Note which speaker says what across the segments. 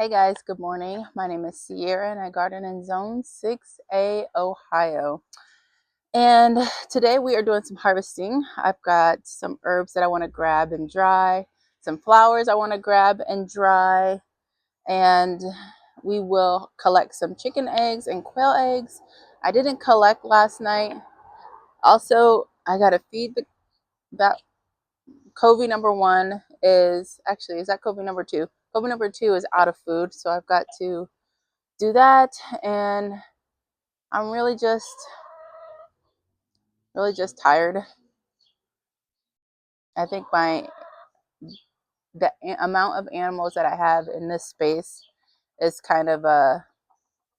Speaker 1: Hey guys, good morning. My name is Sierra and I garden in Zone 6A, Ohio. And today we are doing some harvesting. I've got some herbs that I want to grab and dry, some flowers I want to grab and dry, and we will collect some chicken eggs and quail eggs. I didn't collect last night. Also, I got to feed that Covey number one is that Covey number two? Covey number two is out of food, so I've got to do that, and I'm really just tired. I think the amount of animals that I have in this space is kind of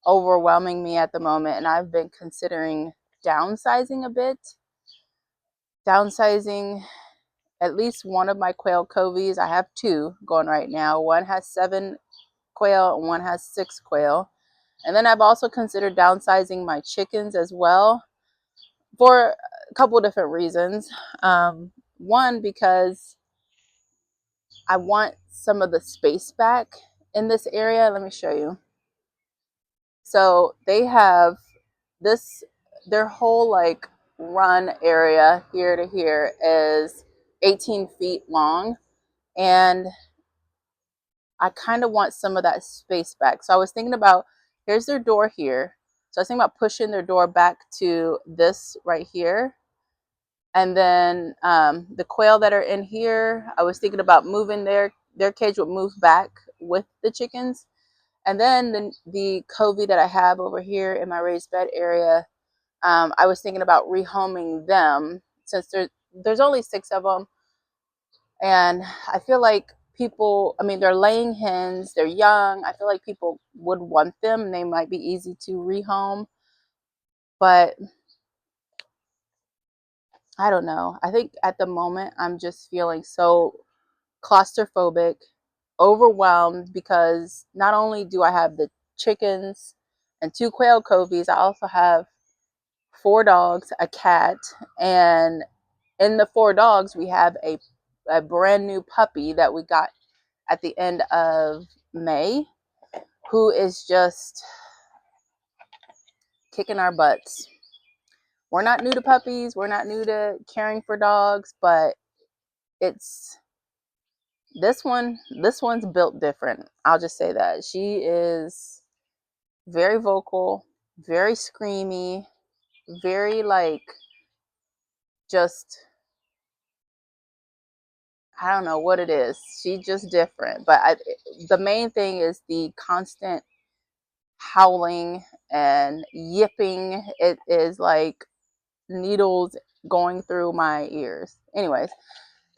Speaker 1: overwhelming me at the moment, and I've been considering downsizing a bit. Downsizing at least one of my quail coveys. I have two going right now. One has 7 quail and one has 6 quail. And then I've also considered downsizing my chickens as well, for a couple of different reasons. One, because I want some of the space back in this area. Let me show you. So they have their whole like run area here to here is 18 feet long. And I kind of want some of that space back. So I was thinking about, here's their door here. So I was thinking about pushing their door back to this right here. And then the quail that are in here, I was thinking about moving their cage would move back with the chickens. And then the covey that I have over here in my raised bed area, I was thinking about rehoming them, since there's only 6 of them. And I feel like people, I mean, they're laying hens, they're young. I feel like people would want them and they might be easy to rehome. But I don't know. I think at the moment I'm just feeling so claustrophobic, overwhelmed, because not only do I have the chickens and 2 quail coveys, I also have 4 dogs, a cat, and in the 4 dogs we have a brand new puppy that we got at the end of May, who is just kicking our butts. We're not new to puppies, we're not new to caring for dogs, but it's this one's built different. I'll just say that. She is very vocal, very screamy, very like, just, I don't know what it is. She's just different. But the main thing is the constant howling and yipping. It is like needles going through my ears. Anyways,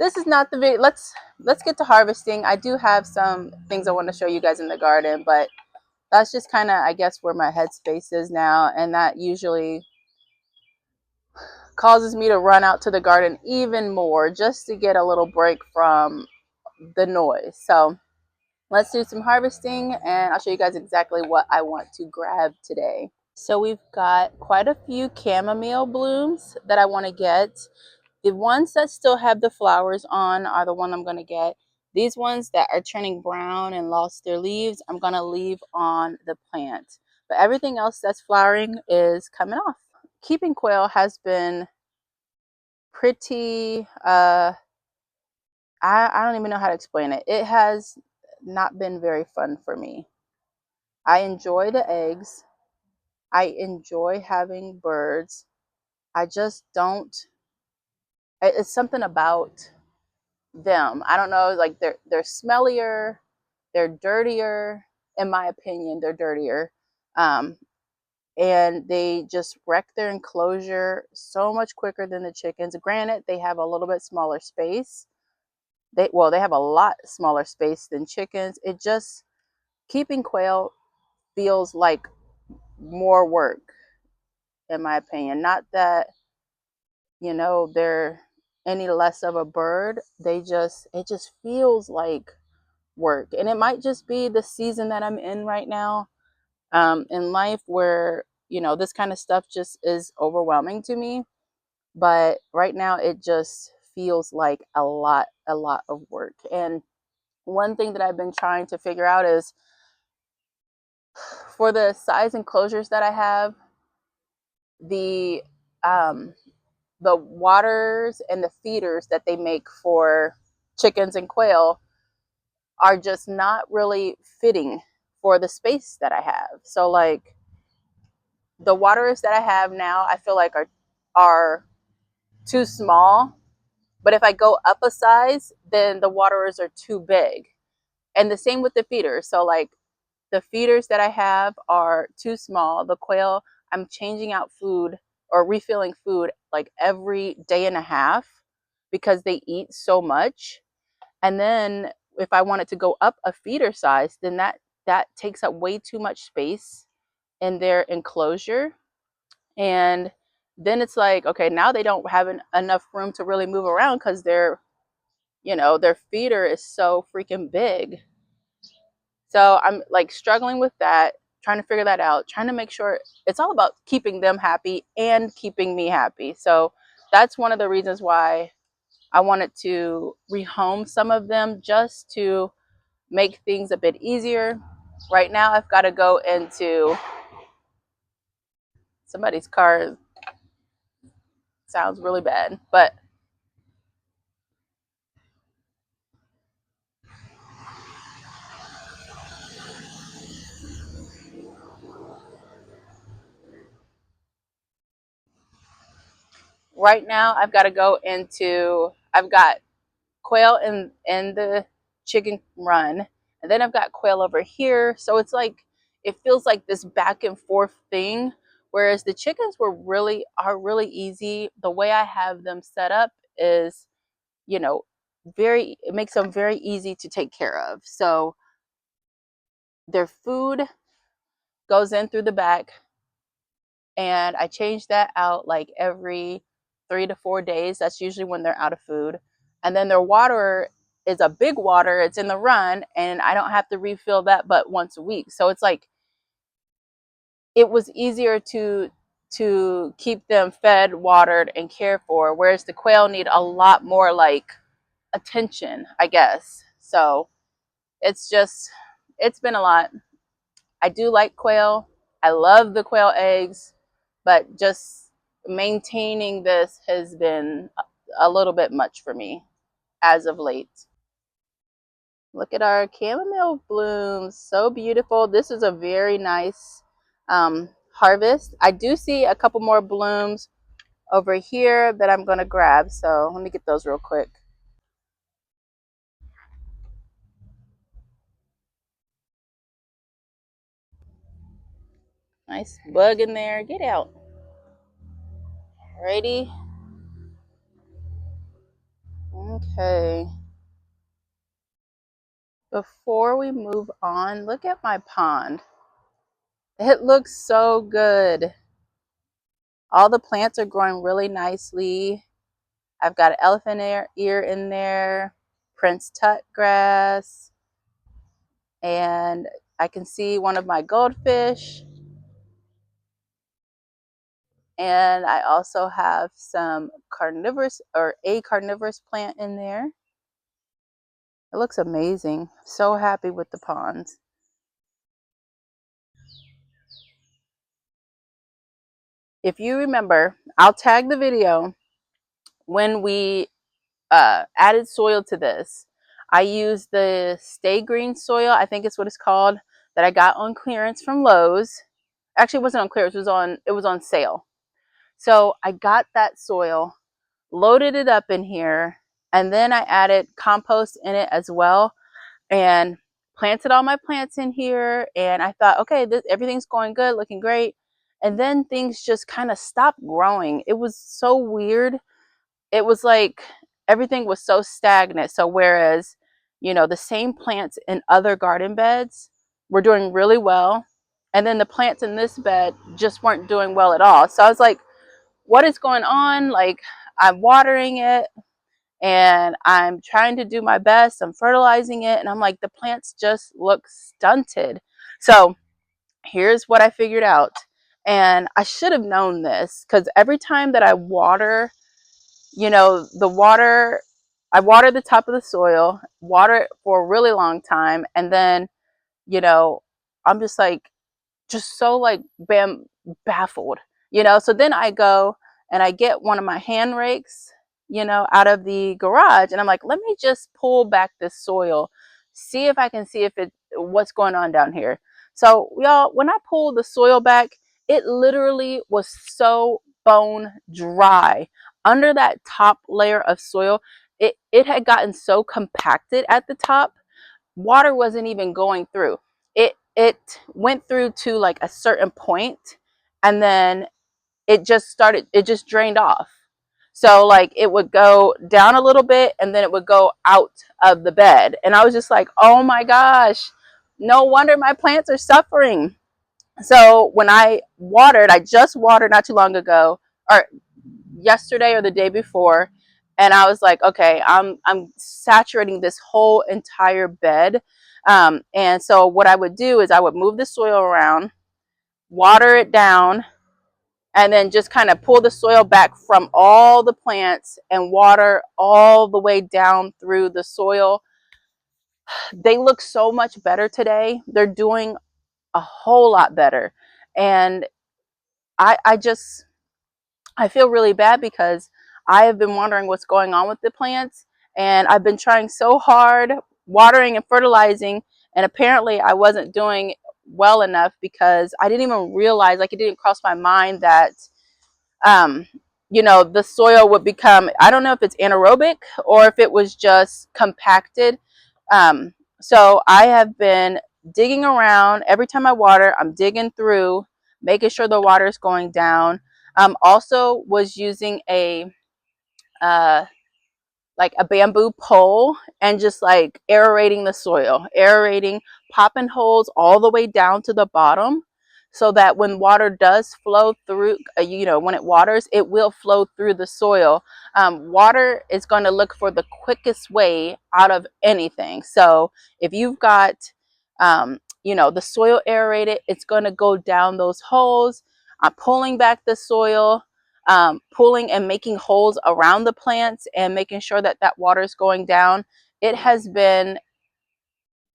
Speaker 1: this is not the video. Let's get to harvesting. I do have some things I want to show you guys in the garden, but that's just kind of, I guess, where my headspace is now, and that usually causes me to run out to the garden even more just to get a little break from the noise. So let's do some harvesting and I'll show you guys exactly what I want to grab today. So we've got quite a few chamomile blooms that I want to get. The ones that still have the flowers on are the one I'm going to get. These ones that are turning brown and lost their leaves, I'm going to leave on the plant. But everything else that's flowering is coming off. Keeping quail has been pretty, I don't even know how to explain it. It has not been very fun for me. I enjoy the eggs. I enjoy having birds. I just don't, it's something about them. I don't know, like they're smellier, they're dirtier. In my opinion, they're dirtier. And they just wreck their enclosure so much quicker than the chickens. Granted, they have a little bit smaller space. They have a lot smaller space than chickens. It just, keeping quail feels like more work, in my opinion. Not that, they're any less of a bird. It just feels like work. And it might just be the season that I'm in right now, in life, where, this kind of stuff just is overwhelming to me. But right now it just feels like a lot of work. And one thing that I've been trying to figure out is, for the size enclosures that I have, the um, the waters and the feeders that they make for chickens and quail are just not really fitting for the space that I have. So like the waters that I have now, I feel like are too small. But if I go up a size, then the waterers are too big. And the same with the feeders. So like the feeders that I have are too small. The quail, I'm changing out food or refilling food like every day and a half because they eat so much. And then if I wanted to go up a feeder size, then that takes up way too much space in their enclosure. And then it's like, okay, now they don't have enough room to really move around because their feeder is so freaking big. So I'm like struggling with that, trying to figure that out, trying to make sure it's all about keeping them happy and keeping me happy. So that's one of the reasons why I wanted to rehome some of them, just to make things a bit easier. Right now I've got to go into somebody's car. Sounds really bad, but right now I've got quail in the chicken run, and then I've got quail over here. So it's like it feels like this back and forth thing. Whereas the chickens are really easy. The way I have them set up is, you know, it makes them very easy to take care of. So their food goes in through the back, and I change that out like every 3 to 4 days. That's usually when they're out of food. And then their water is a big water. It's in the run, and I don't have to refill that but once a week. So it's like it was easier to keep them fed, watered, and cared for. Whereas the quail need a lot more like attention, I guess. So it's been a lot. I do like quail. I love the quail eggs, but just maintaining this has been a little bit much for me as of late. Look at our chamomile blooms. So beautiful. This is a very nice harvest. I do see a couple more blooms over here that I'm going to grab. So let me get those real quick. Nice bug in there. Get out. Alrighty. Okay. Before we move on, look at my pond. It looks so good. All the plants are growing really nicely. I've got an elephant ear in there, Prince Tut grass, and I can see one of my goldfish. And I also have some a carnivorous plant in there. It looks amazing. So happy with the ponds. If you remember, I'll tag the video when we added soil to this. I used the Stay Green soil, I think it's what it's called, that I got on clearance from Lowe's. Actually, it wasn't on clearance, it was on sale. So I got that soil, loaded it up in here, and then I added compost in it as well, and planted all my plants in here. And I thought, okay, everything's going good, looking great. And then things just kind of stopped growing. It was so weird. It was like everything was so stagnant. So whereas, the same plants in other garden beds were doing really well, and then the plants in this bed just weren't doing well at all. So I was like, what is going on? Like, I'm watering it and I'm trying to do my best. I'm fertilizing it, and I'm like, the plants just look stunted. So here's what I figured out. And I should have known this, because every time that I water, I water the top of the soil, water it for a really long time, and then, I'm just like, just so like baffled, you know. So then I go and I get one of my hand rakes, you know, out of the garage, and I'm like, let me just pull back this soil, see if I can see if it what's going on down here. So y'all, when I pulled the soil back, it literally was so bone dry under that top layer of soil. It had gotten so compacted at the top, water wasn't even going through. It went through to like a certain point, and then it just drained off. So like it would go down a little bit and then it would go out of the bed. And I was just like, oh my gosh, no wonder my plants are suffering. So when I just watered not too long ago, or yesterday or the day before, and I was like, okay, I'm saturating this whole entire bed. And so what I would do is I would move the soil around, water it down, and then just kind of pull the soil back from all the plants and water all the way down through the soil. They look so much better today. They're doing a whole lot better. And I just, I feel really bad because I have been wondering what's going on with the plants, and I've been trying so hard watering and fertilizing, and apparently I wasn't doing well enough because I didn't even realize, like it didn't cross my mind that um you know, the soil would become, I don't know if it's anaerobic or if it was just compacted. So I have been digging around every time I water. I'm digging through, making sure the water is going down. Also was using a uh, like a bamboo pole and just like aerating the soil, aerating, popping holes all the way down to the bottom so that when water does flow through, you know, when it waters, it will flow through the soil. Water is going to look for the quickest way out of anything. So if you've got, you know, the soil aerated, it's going to go down those holes. I'm pulling back the soil, pulling and making holes around the plants and making sure that that water is going down. It has been,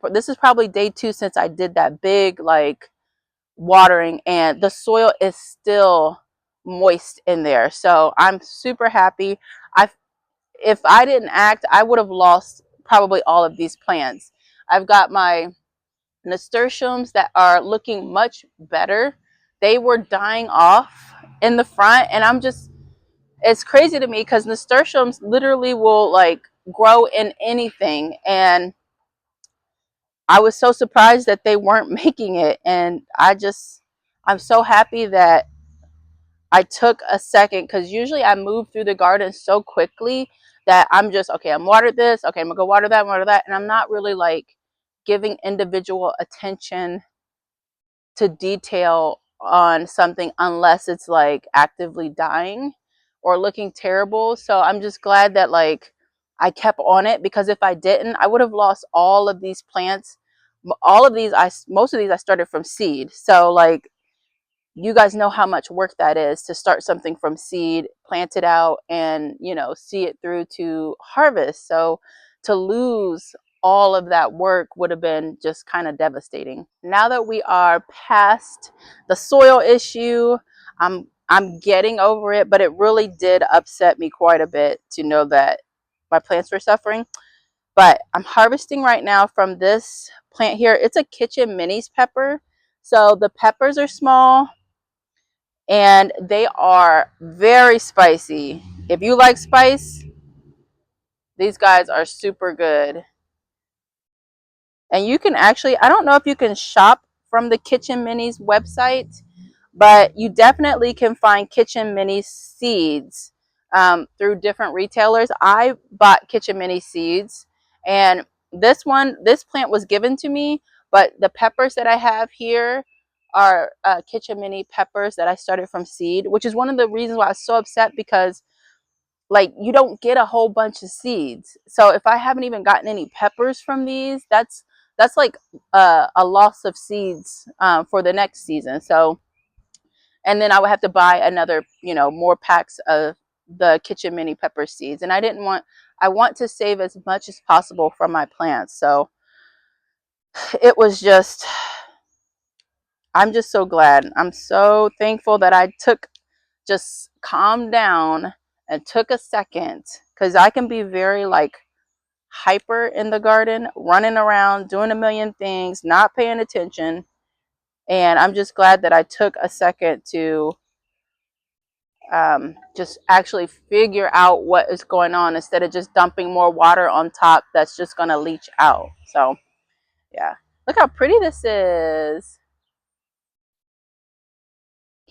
Speaker 1: this is probably day 2 since I did that big like watering, and the soil is still moist in there. So I'm super happy. If I didn't act, I would have lost probably all of these plants. I've got my nasturtiums that are looking much better. They were dying off in the front, and I'm just, it's crazy to me because nasturtiums literally will like grow in anything, and I was so surprised that they weren't making it. And I'm so happy that I took a second, because usually I move through the garden so quickly that I'm just, okay, I'm watered this, okay, I'm gonna go water that, and I'm not really like giving individual attention to detail on something unless it's like actively dying or looking terrible. So I'm just glad that like I kept on it, because if I didn't, I would have lost all of these plants. All of these, most of these I started from seed. So like, you guys know how much work that is to start something from seed, plant it out, and you know, see it through to harvest. So to lose all of that work would have been just kind of devastating. Now that we are past the soil issue, I'm getting over it, but it really did upset me quite a bit to know that my plants were suffering. But I'm harvesting right now from this plant here. It's a kitchen minis pepper. So the peppers are small and they are very spicy. If you like spice, these guys are super good. And you can actually, I don't know if you can shop from the Kitchen Minis website, but you definitely can find Kitchen Mini seeds through different retailers. I bought Kitchen Mini seeds, and this plant was given to me, but the peppers that I have here are Kitchen Mini peppers that I started from seed, which is one of the reasons why I was so upset, because like you don't get a whole bunch of seeds. So if I haven't even gotten any peppers from these, that's like a loss of seeds for the next season. So, and then I would have to buy another, you know, more packs of the Kitchen Mini pepper seeds. And I want to save as much as possible from my plants. So it was just, I'm just so glad. I'm so thankful that I just calmed down and took a second, because I can be very like hyper in the garden, running around, doing a million things, not paying attention. And I'm just glad that I took a second to just actually figure out what is going on instead of just dumping more water on top that's just going to leach out. So yeah, look how pretty this is.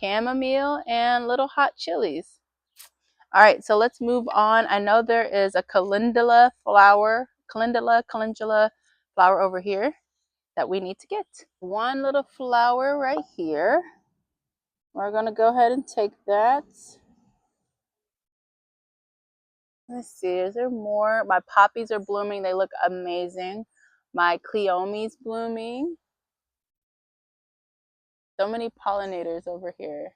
Speaker 1: Chamomile and little hot chilies. All right, so let's move on. I know there is a calendula flower over here that we need to get. One little flower right here. We're gonna go ahead and take that. Let's see, is there more? My poppies are blooming. They look amazing. My cleome's blooming. So many pollinators over here.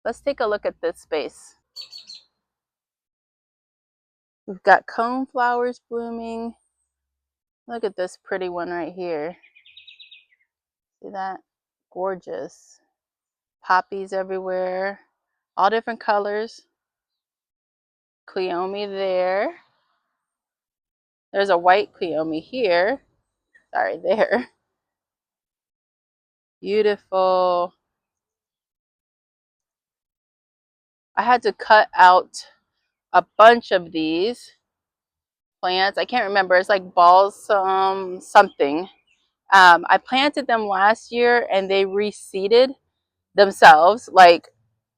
Speaker 1: Let's take a look at this space. We've got cone flowers blooming. Look at this pretty one right here. See that? Gorgeous. Poppies everywhere. All different colors. Cleome there. There's a white cleome here. Sorry, there. Beautiful. I had to cut out a bunch of these plants. I can't remember. It's like balsam something. I planted them last year and they reseeded themselves like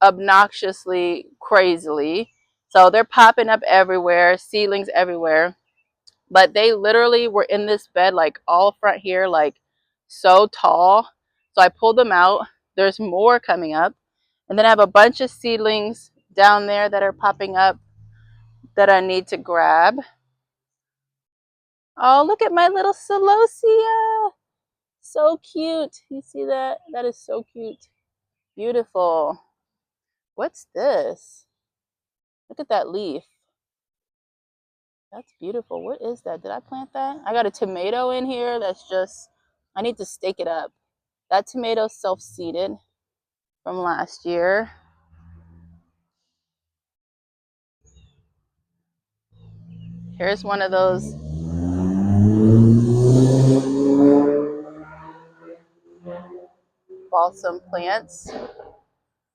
Speaker 1: obnoxiously crazily. So they're popping up everywhere, seedlings everywhere. But they literally were in this bed like all front here, like so tall. So I pulled them out. There's more coming up. And then I have a bunch of seedlings down there that are popping up that I need to grab. Oh, look at my little celosia. So cute. You see that? That is so cute. Beautiful. What's this? Look at that leaf. That's beautiful. What is that? Did I plant that? I got a tomato in here that's just, I need to stake it up. That tomato self-seeded from last year. Here's one of those balsam plants.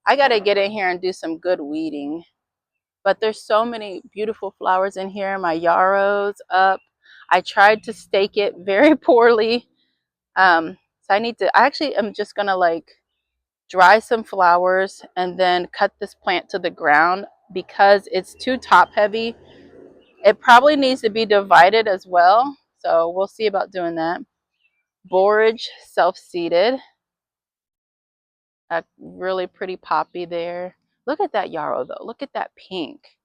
Speaker 1: I got to get in here and do some good weeding. But there's so many beautiful flowers in here. My yarrow's up. I tried to stake it very poorly. So I need to, I actually am just going to like dry some flowers and then cut this plant to the ground because it's too top heavy. It probably needs to be divided as well. So we'll see about doing that. Borage self-seeded. A really pretty poppy there. Look at that yarrow though. Look at that pink.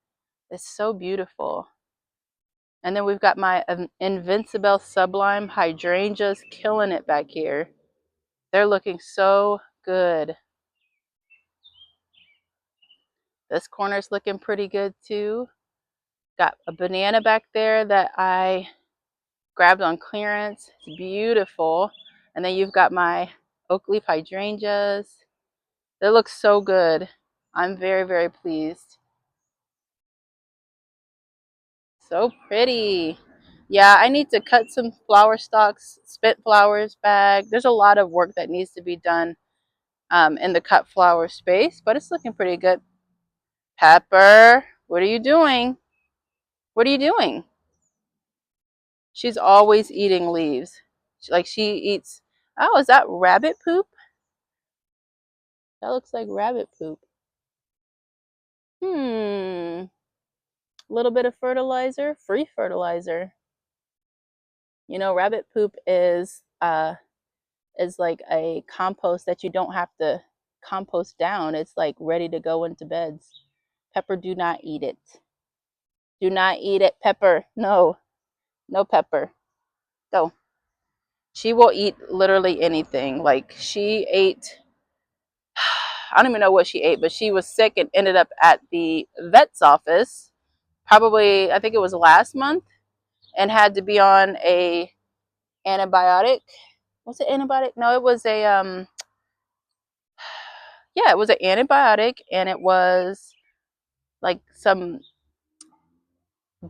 Speaker 1: It's so beautiful. And then we've got my Invincible Sublime hydrangeas killing it back here. They're looking so good. This corner's looking pretty good too. Got a banana back there that I grabbed on clearance. It's beautiful. And then you've got my oak leaf hydrangeas. They look so good. I'm very, very pleased. So pretty. Yeah, I need to cut some flower stalks, spent flowers back. There's a lot of work that needs to be done in the cut flower space, but it's looking pretty good. Pepper, what are you doing? What are you doing? She's always eating leaves. Like she eats, oh, is that rabbit poop? That looks like rabbit poop. A little bit of fertilizer, free fertilizer. You know, rabbit poop is like a compost that you don't have to compost down. It's like ready to go into beds. Pepper, do not eat it. Do not eat it, Pepper. No, no, Pepper. Go. She will eat literally anything. Like she ate, I don't even know what she ate, but she was sick and ended up at the vet's office. Probably, I think it was last month, and had to be on a antibiotic Was it antibiotic? No, it was a yeah, it was an antibiotic, and it was like some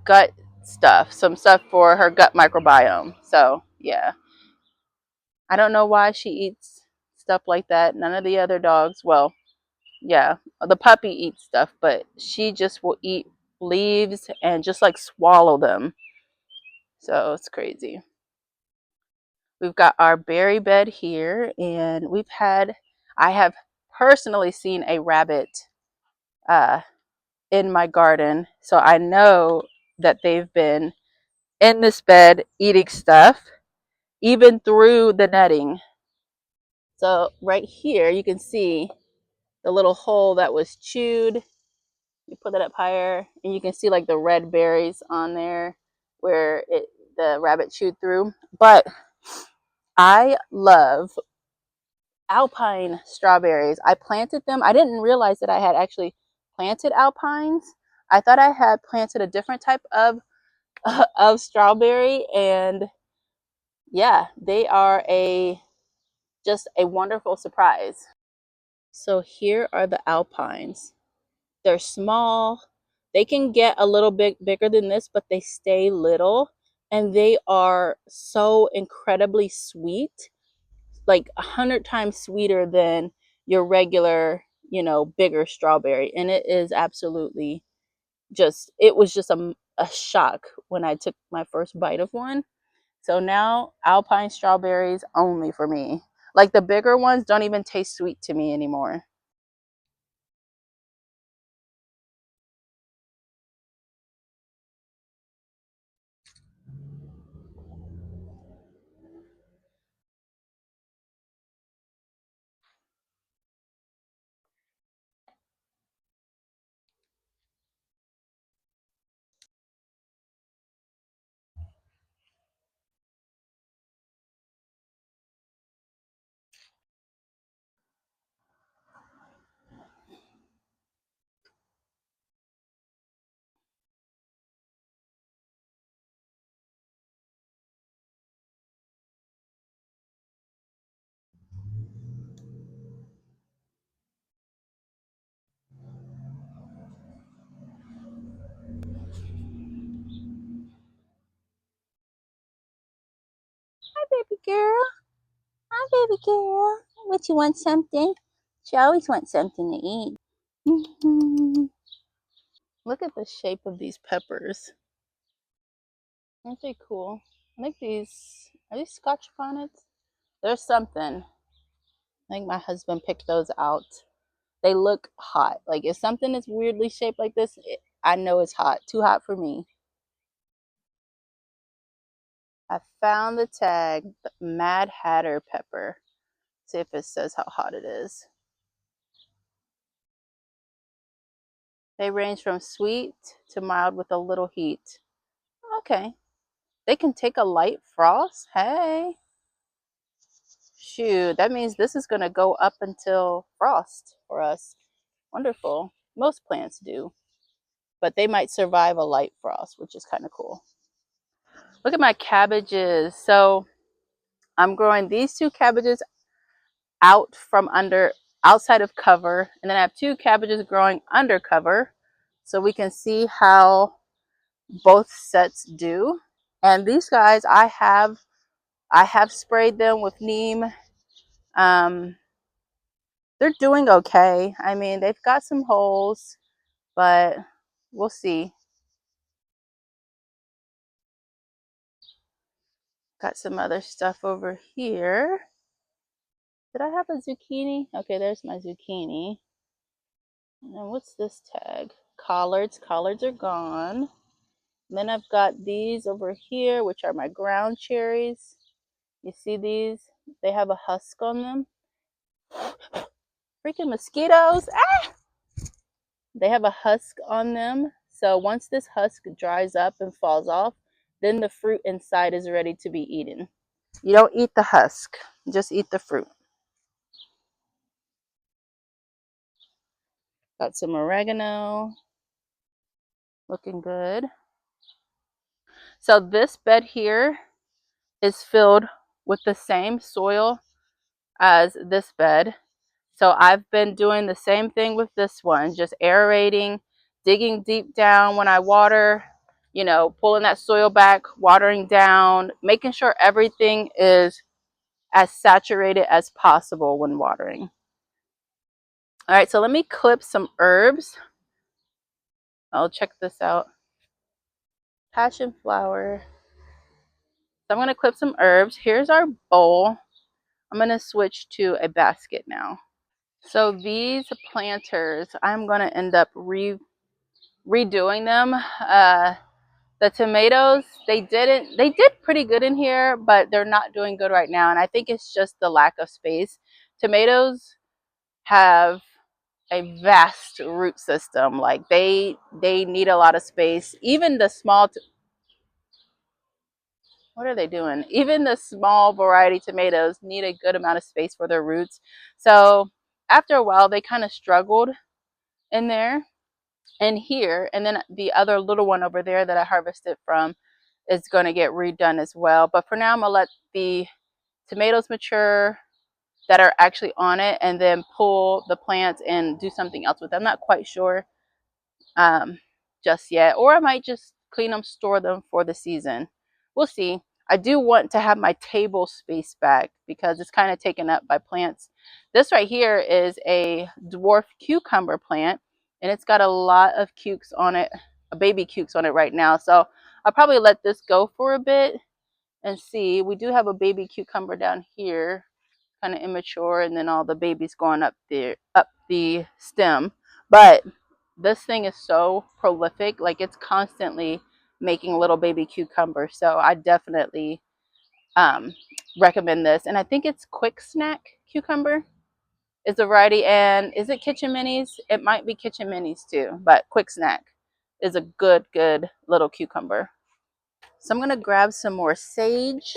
Speaker 1: gut stuff, some stuff for her gut microbiome. So yeah, I don't know why she eats stuff like that. None of the other dogs, well, yeah, the puppy eats stuff, but she just will eat leaves and just like swallow them. So it's crazy. We've got our berry bed here, and I have personally seen a rabbit uh, in my garden. So I know that they've been in this bed eating stuff, even through the netting. So right here, you can see the little hole that was chewed. You put that up higher, and you can see like the red berries on there where the rabbit chewed through. But I love alpine strawberries. I planted them. I didn't realize that I had actually planted alpines. I thought I had planted a different type of of strawberry, and yeah, they are a just a wonderful surprise. So here are the alpines. They're small. They can get a little bit bigger than this, but they stay little, and they are so incredibly sweet, like 100 times sweeter than your regular, bigger strawberry. And it is absolutely it was just a shock when I took my first bite of one. So now alpine strawberries only for me. Like the bigger ones don't even taste sweet to me anymore. Hi, baby girl. Hi, baby girl. What, you want something? She always wants something to eat. Look at the shape of these peppers. Aren't they cool? I think are these Scotch bonnets? There's something. I think my husband picked those out. They look hot. Like if something is weirdly shaped like this, I know it's hot. Too hot for me. I found the tag, Mad Hatter pepper. See if it says how hot it is. They range from sweet to mild with a little heat. Okay. They can take a light frost. Hey. Shoot, that means this is going to go up until frost for us. Wonderful. Most plants do, but they might survive a light frost, which is kind of cool. Look at my cabbages. So I'm growing these two cabbages out from outside of cover, and then I have two cabbages growing under cover, so we can see how both sets do. And these guys, I have sprayed them with neem. Um, they're doing okay. I mean, they've got some holes, but we'll see. Got some other stuff over here. Did I have a zucchini? Okay, there's my zucchini. And then what's this tag? Collards. Collards are gone. And then I've got these over here, which are my ground cherries. You see these? They have a husk on them. Freaking mosquitoes. Ah! They have a husk on them. So once this husk dries up and falls off, then the fruit inside is ready to be eaten. You don't eat the husk, just eat the fruit. Got some oregano. Looking good. So this bed here is filled with the same soil as this bed. So I've been doing the same thing with this one, just aerating, digging deep down when I water, you know, pulling that soil back, watering down, making sure everything is as saturated as possible when watering. All right, so let me clip some herbs. I'll check this out. Passion flower. So I'm going to clip some herbs. Here's our bowl. I'm going to switch to a basket now. So these planters, I'm going to end up redoing them. The tomatoes, they did pretty good in here, but they're not doing good right now. And I think it's just the lack of space. Tomatoes have a vast root system. Like they need a lot of space. Even the small, what are they doing? Even the small variety tomatoes need a good amount of space for their roots. So after a while, they kind of struggled in there and here. And then the other little one over there that I harvested from is going to get redone as well. But for now, I'm going to let the tomatoes mature that are actually on it and then pull the plants and do something else with them. I'm not quite sure just yet, or I might just clean them, store them for the season. We'll see. I do want to have my table space back because it's kind of taken up by plants. This right here is a dwarf cucumber plant, and it's got a lot of cukes on it, baby cukes on it right now. So I'll probably let this go for a bit and see. We do have a baby cucumber down here, kind of immature, and then all the babies going up the stem. But this thing is so prolific, like it's constantly making little baby cucumbers. So I definitely recommend this. And I think it's quick snack cucumber is a variety. And is it kitchen minis? It might be kitchen minis too, but quick snack is a good little cucumber. So I'm gonna grab some more sage.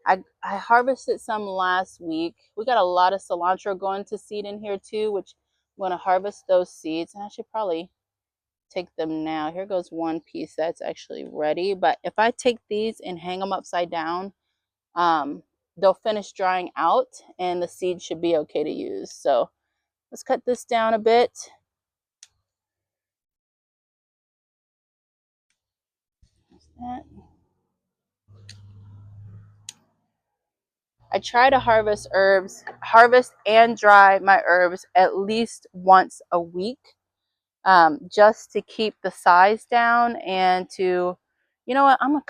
Speaker 1: I harvested some last week. We got a lot of cilantro going to seed in here too, which I'm going to harvest those seeds. And I should probably take them now. Here goes one piece that's actually ready. But if I take these and hang them upside down, they'll finish drying out and the seed should be okay to use. So let's cut this down a bit. That. I try to harvest and dry my herbs at least once a week. Just to keep the size down and to, you know what, I'm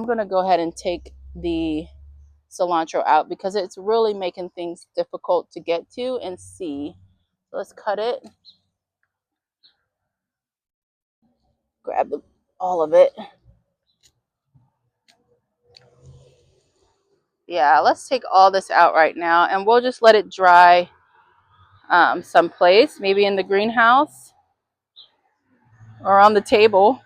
Speaker 1: going to go ahead and take the cilantro out because it's really making things difficult to get to and see. So let's cut it, grab all of it. Yeah, let's take all this out right now and we'll just let it dry someplace, maybe in the greenhouse or on the table.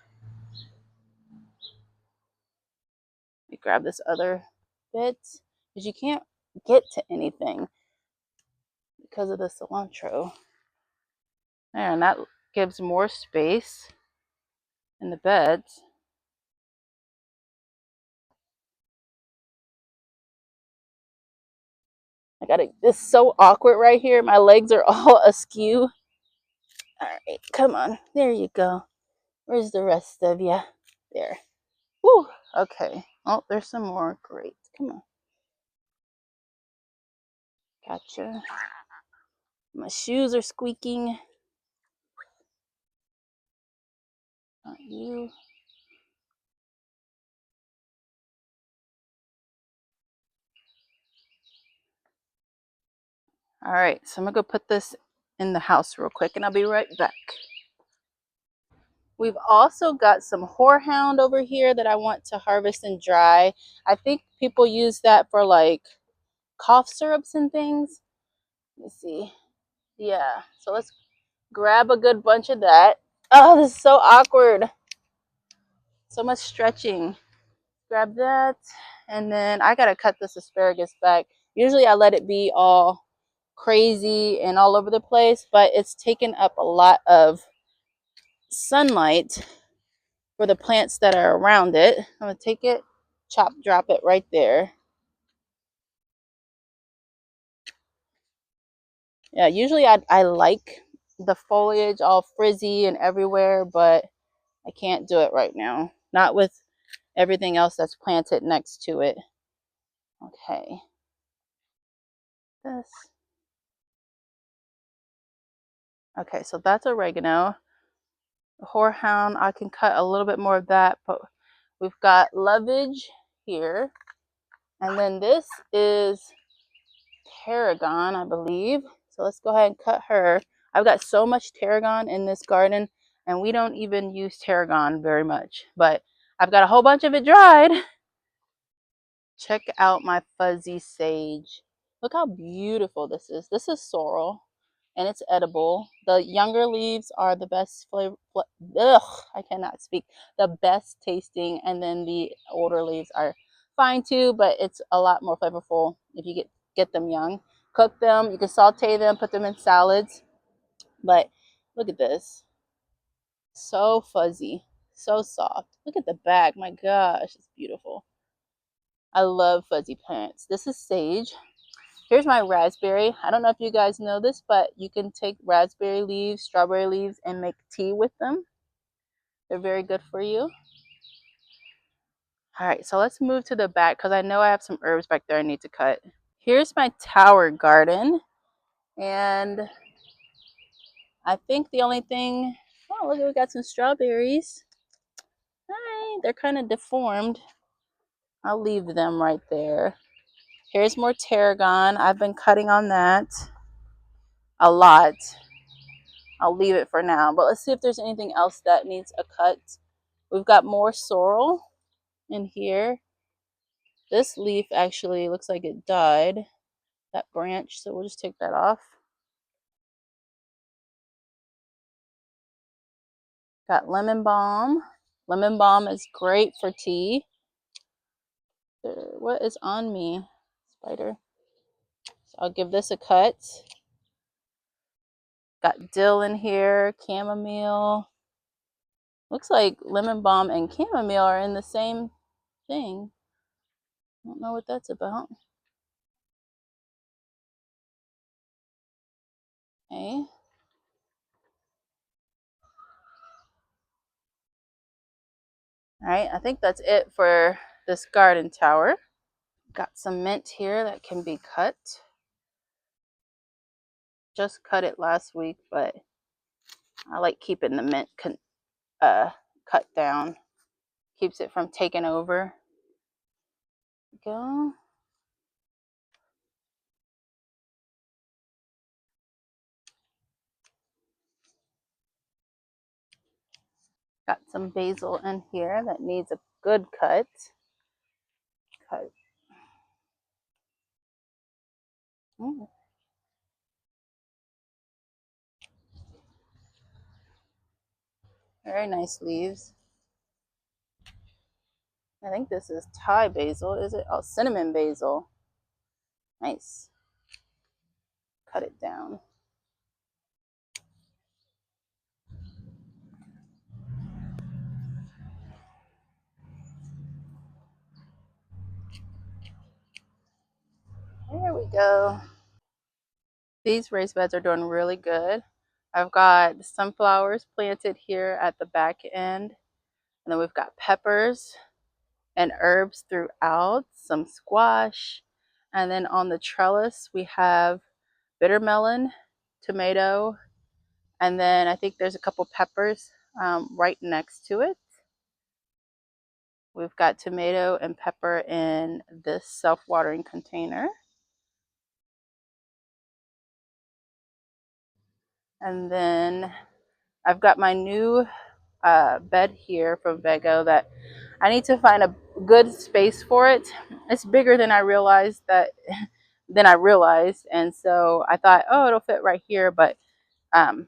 Speaker 1: Let me grab this other bit because you can't get to anything because of the cilantro. There, and that gives more space in the beds. It's so awkward right here. My legs are all askew. All right, come on. There you go. Where's the rest of you? There. Woo. Okay. Oh, there's some more. Great. Come on. Gotcha. My shoes are squeaking. Not you. All right, so I'm gonna go put this in the house real quick and I'll be right back. We've also got some horehound over here that I want to harvest and dry. I think people use that for like cough syrups and things. Let me see. Yeah, so let's grab a good bunch of that. Oh, this is so awkward. So much stretching. Grab that. And then I gotta cut this asparagus back. Usually I let it be all crazy and all over the place, but it's taken up a lot of sunlight for the plants that are around it. I'm gonna take it, drop it right there. Yeah, usually I like the foliage all frizzy and everywhere, but I can't do it right now. Not with everything else that's planted next to it. Okay. This. Okay, so that's oregano. Horehound, I can cut a little bit more of that, but we've got lovage here. And then this is tarragon, I believe. So let's go ahead and cut her. I've got so much tarragon in this garden, and we don't even use tarragon very much, but I've got a whole bunch of it dried. Check out my fuzzy sage. Look how beautiful this is. This is sorrel, and it's edible. The younger leaves are the best flavor. Ugh, I cannot speak. The best tasting, and then the older leaves are fine too, but it's a lot more flavorful if you get them young. Cook them. You can saute them, put them in salads. But look at this. So fuzzy, so soft. Look at the back. My gosh, it's beautiful. I love fuzzy plants. This is sage. Here's my raspberry. I don't know if you guys know this, but you can take raspberry leaves, strawberry leaves, and make tea with them. They're very good for you. All right, so let's move to the back because I know I have some herbs back there I need to cut. Here's my tower garden. And I think the only thing, oh, look, we got some strawberries. Hi, they're kind of deformed. I'll leave them right there. Here's more tarragon. I've been cutting on that a lot. I'll leave it for now, but let's see if there's anything else that needs a cut. We've got more sorrel in here. This leaf actually looks like it died, that branch, so we'll just take that off. Got lemon balm. Lemon balm is great for tea. What is on me? Spider. So I'll give this a cut. Got dill in here, chamomile. Looks like lemon balm and chamomile are in the same thing. I don't know what that's about. Okay. All right, I think that's it for this garden tower. Got some mint here that can be cut. Just cut it last week, but I like keeping the mint cut down. Keeps it from taking over. Go. Got some basil in here that needs a good cut. Cut. Mm. Very nice leaves. I think this is Thai basil, is it? Oh, cinnamon basil. Nice. Cut it down. There we go. These raised beds are doing really good. I've got sunflowers planted here at the back end. And then we've got peppers and herbs throughout, some squash. And then on the trellis, we have bitter melon, tomato, and then I think there's a couple peppers right next to it. We've got tomato and pepper in this self-watering container. And then I've got my new bed here from Vego that I need to find a good space for it. It's bigger than I realized and so I thought, oh, it'll fit right here, but the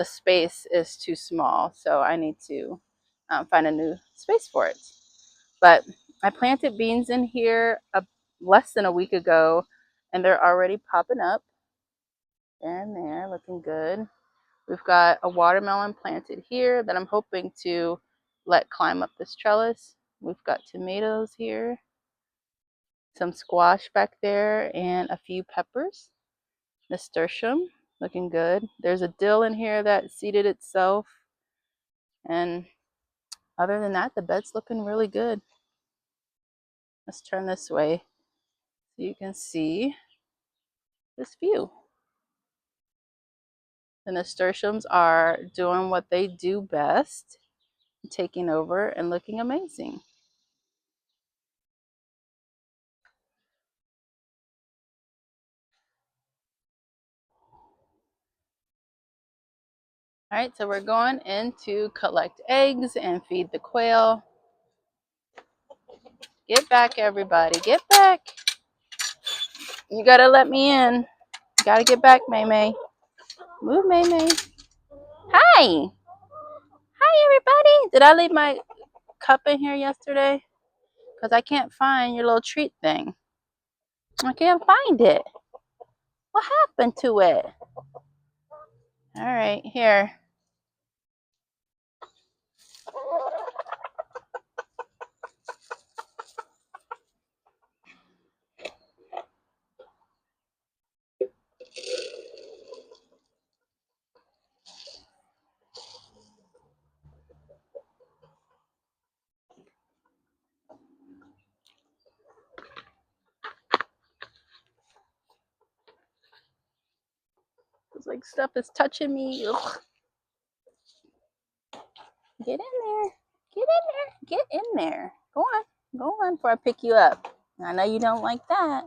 Speaker 1: space is too small, so I need to find a new space for it. But I planted beans in here less than a week ago, and they're already popping up. There and there, looking good. We've got a watermelon planted here that I'm hoping to let climb up this trellis. We've got tomatoes here, some squash back there, and a few peppers. Nasturtium, looking good. There's a dill in here that seeded itself. And other than that, the bed's looking really good. Let's turn this way so you can see this view. The nasturtiums are doing what they do best, taking over and looking amazing. All right, so we're going in to collect eggs and feed the quail. Get back, everybody. Get back. You gotta let me in. You gotta get back, May May. Move, May May. Hi. Hi, everybody. Did I leave my cup in here yesterday? Because I can't find your little treat thing. I can't find it. What happened to it? All right, here. It's like stuff is touching me. Ugh. Get in there. Get in there. Get in there. Go on. Go on before I pick you up. I know you don't like that.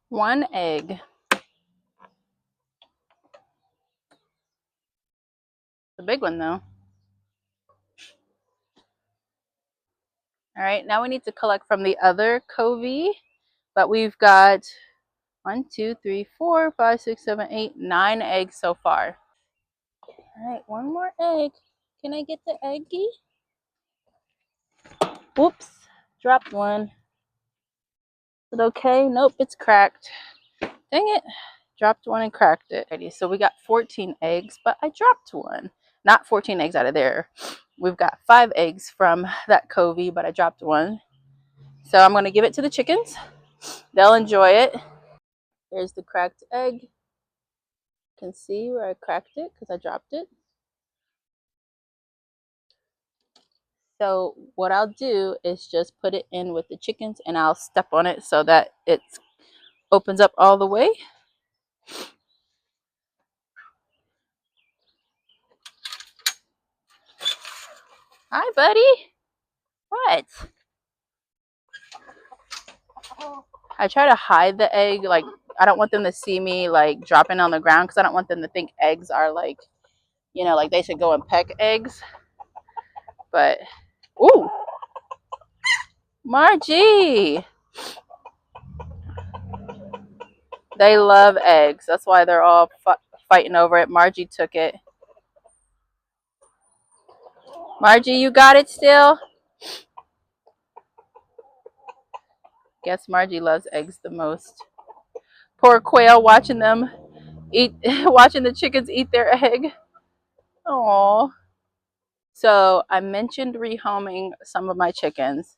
Speaker 1: One egg. The big one though. All right, now we need to collect from the other covey, but we've got 1, 2, 3, 4, 5, 6, 7, 8, 9 eggs so far. All right, one more egg. Can I get the eggie? Whoops, dropped one. Is it okay? Nope, it's cracked. Dang it. Dropped one and cracked it. So we got 14 eggs, but I dropped one. Not 14 eggs out of there. We've got 5 eggs from that covey, but I dropped one. So I'm going to give it to the chickens. They'll enjoy it. There's the cracked egg. You can see where I cracked it because I dropped it. So what I'll do is just put it in with the chickens and I'll step on it so that it opens up all the way. Hi, buddy. What? I try to hide the egg. Like, I don't want them to see me, like, dropping on the ground because I don't want them to think eggs are, like, you know, like they should go and peck eggs. But, ooh. Margie. They love eggs. That's why they're all fighting over it. Margie took it. Margie, you got it still? Guess Margie loves eggs the most. Poor quail watching them eat, watching the chickens eat their egg. Aww. So I mentioned rehoming some of my chickens.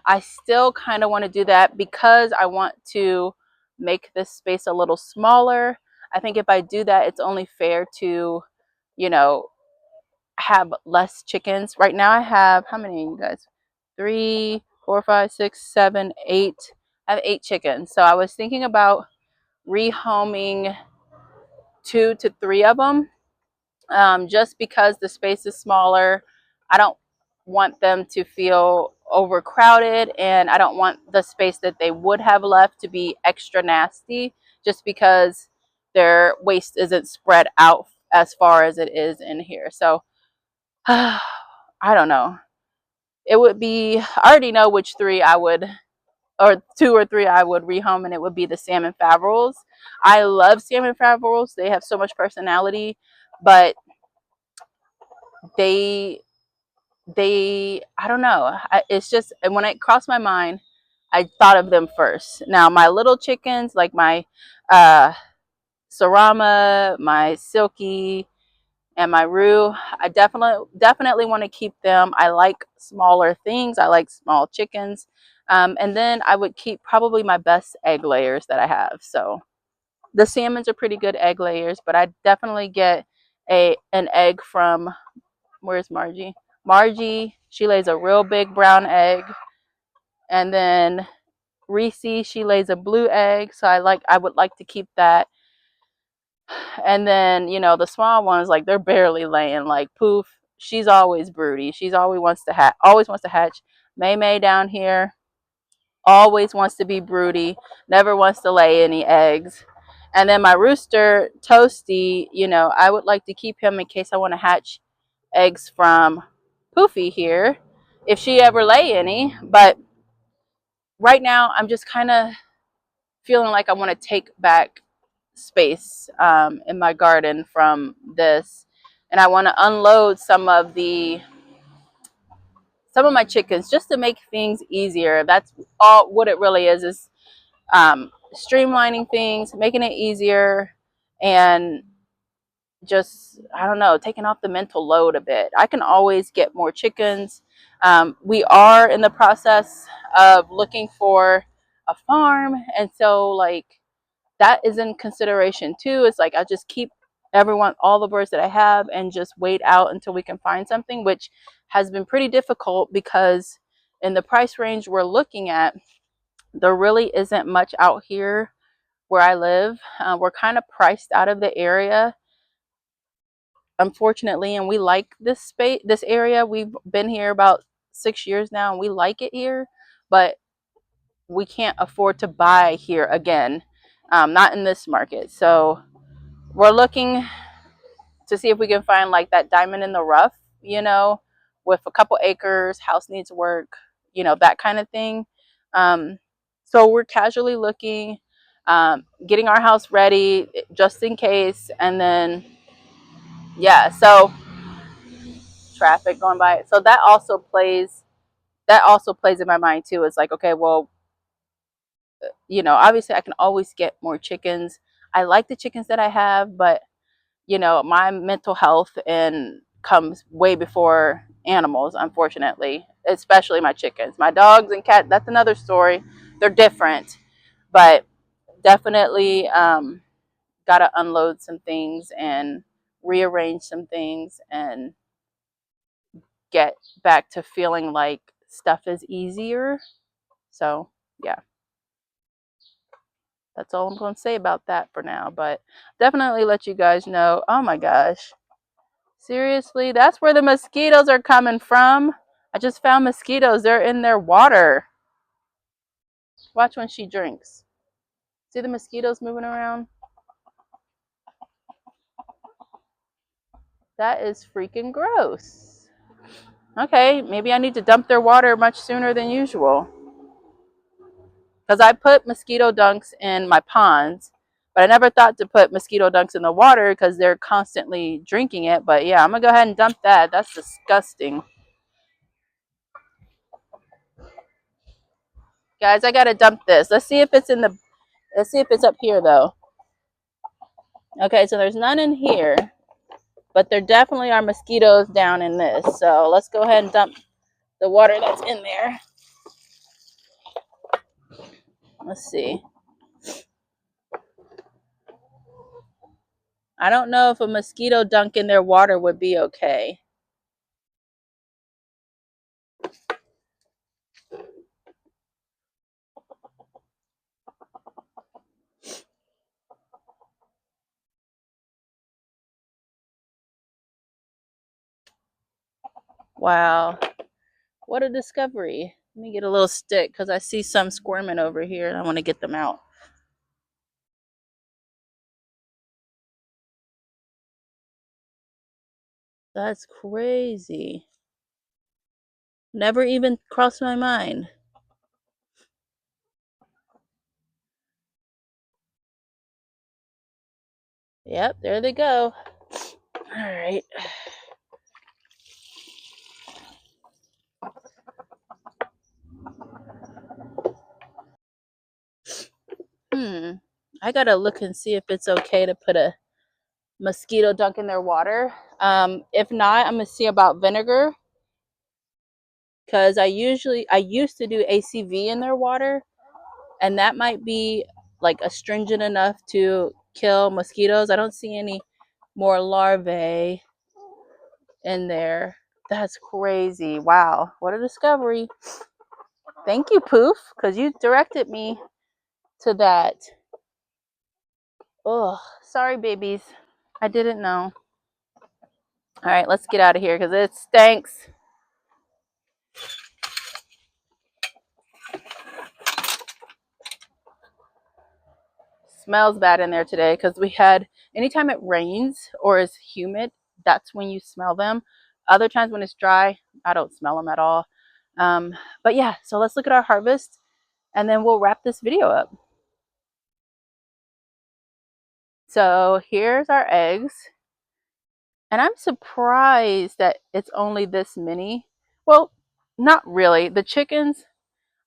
Speaker 1: I still kind of want to do that because I want to make this space a little smaller. I think if I do that, it's only fair to, you know, have less chickens. Right now I have, how many, you guys? 3, 4, 5, 6, 7, 8. I have 8 chickens. So I was thinking about rehoming 2 to 3 of them, just because the space is smaller. I don't want them to feel overcrowded, and I don't want the space that they would have left to be extra nasty just because their waste isn't spread out as far as it is in here. So I don't know. It would be, I already know which 3 I would, or 2 or 3 I would rehome, and it would be the salmon faverolles. I love salmon faverolles. They have so much personality, but they I don't know. It's just when it crossed my mind, I thought of them first. Now, my little chickens, like my uh, Sarama, my Silky, and my Roo, I definitely want to keep them. I like smaller things. I like small chickens. And then I would keep probably my best egg layers that I have. So the salmons are pretty good egg layers, but I definitely get an egg from, where's Margie? Margie, she lays a real big brown egg. And then Reese, she lays a blue egg. So I would like to keep that. And then, the small ones, like they're barely laying. Like Poof, she's always broody. She's always wants to hatch. May May down here always wants to be broody, never wants to lay any eggs. And then my rooster, Toasty, I would like to keep him in case I want to hatch eggs from Poofy here, if she ever lay any. But right now, I'm just kind of feeling like I want to take back space in my garden from this, and I want to unload some of my chickens just to make things easier. That's all what it really is streamlining things, making it easier, and just, I don't know, taking off the mental load a bit. I can always get more chickens. We are in the process of looking for a farm, and so like that is in consideration too. It's like I just keep all the birds that I have, and just wait out until we can find something, which has been pretty difficult because in the price range we're looking at, there really isn't much out here where I live. We're kind of priced out of the area, unfortunately, and we like this area. We've been here about 6 years now, and we like it here, but we can't afford to buy here again, not in this market. So we're looking to see if we can find like that diamond in the rough, with a couple acres, house needs work, that kind of thing. So we're casually looking, getting our house ready just in case. And then, yeah, so traffic going by. So that also plays in my mind too. It's like, okay, well, obviously I can always get more chickens. I like the chickens that I have, but my mental health and comes way before animals, unfortunately, especially my chickens. My dogs and cats, that's another story. They're different, but definitely got to unload some things and rearrange some things and get back to feeling like stuff is easier. So, yeah, that's all I'm going to say about that for now, but definitely let you guys know. Oh my gosh. Seriously, that's where the mosquitoes are coming from. I just found mosquitoes. They're in their water. Watch when she drinks. See the mosquitoes moving around? That is freaking gross. Okay, maybe I need to dump their water much sooner than usual. Because I put mosquito dunks in my ponds, but I never thought to put mosquito dunks in the water because they're constantly drinking it. But yeah, I'm going to go ahead and dump that. That's disgusting. Guys, I got to dump this. Let's see if it's up here though. Okay, so there's none in here, but there definitely are mosquitoes down in this. So let's go ahead and dump the water that's in there. Let's see. I don't know if a mosquito dunk in their water would be okay. Wow, what a discovery. Let me get a little stick because I see some squirming over here and I want to get them out. That's crazy. Never even crossed my mind. Yep, there they go. All right. I gotta look and see if it's okay to put a mosquito dunk in their water. If not, I'm gonna see about vinegar, because I used to do ACV in their water, and that might be like astringent enough to kill mosquitoes. I don't see any more larvae in there. That's crazy. Wow, what a discovery. Thank you, Poof, because you directed me to that. Oh, sorry, babies. I didn't know. All right, let's get out of here because it stinks. Smells bad in there today because we had, anytime it rains or is humid, that's when you smell them. Other times when it's dry, I don't smell them at all. But yeah, so let's look at our harvest and then we'll wrap this video up. So here's our eggs. And I'm surprised that it's only this many. Well, not really. The chickens,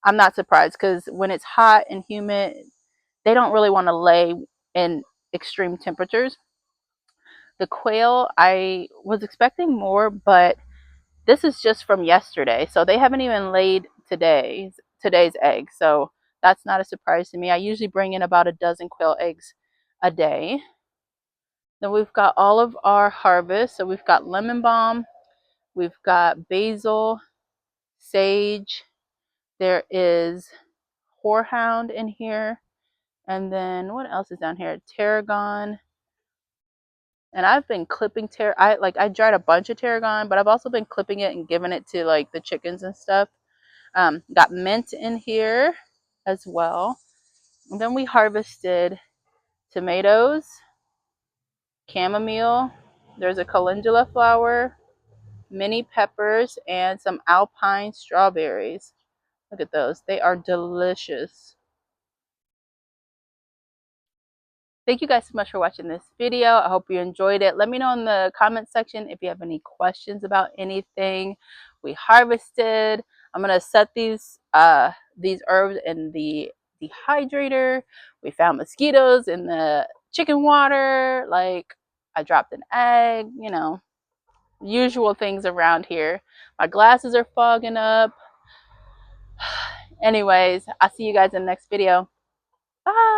Speaker 1: I'm not surprised because when it's hot and humid, they don't really want to lay in extreme temperatures. The quail, I was expecting more, but this is just from yesterday. So they haven't even laid today's eggs. So that's not a surprise to me. I usually bring in about a dozen quail eggs a day. Then we've got all of our harvest. So we've got lemon balm, we've got basil, sage, there is horehound in here, and then what else is down here? Tarragon. And I've been clipping I dried a bunch of tarragon, but I've also been clipping it and giving it to like the chickens and stuff. Got mint in here as well. And then we harvested tomatoes, chamomile, there's a calendula flower, mini peppers, and some alpine strawberries. Look at those. They are delicious. Thank you guys so much for watching this video. I hope you enjoyed it. Let me know in the comment section if you have any questions about anything we harvested. I'm gonna set these herbs in the dehydrator. We found mosquitoes in the chicken water. Like, I dropped an egg, you know, usual things around here. My glasses are fogging up. Anyways, I'll see you guys in the next video. Bye.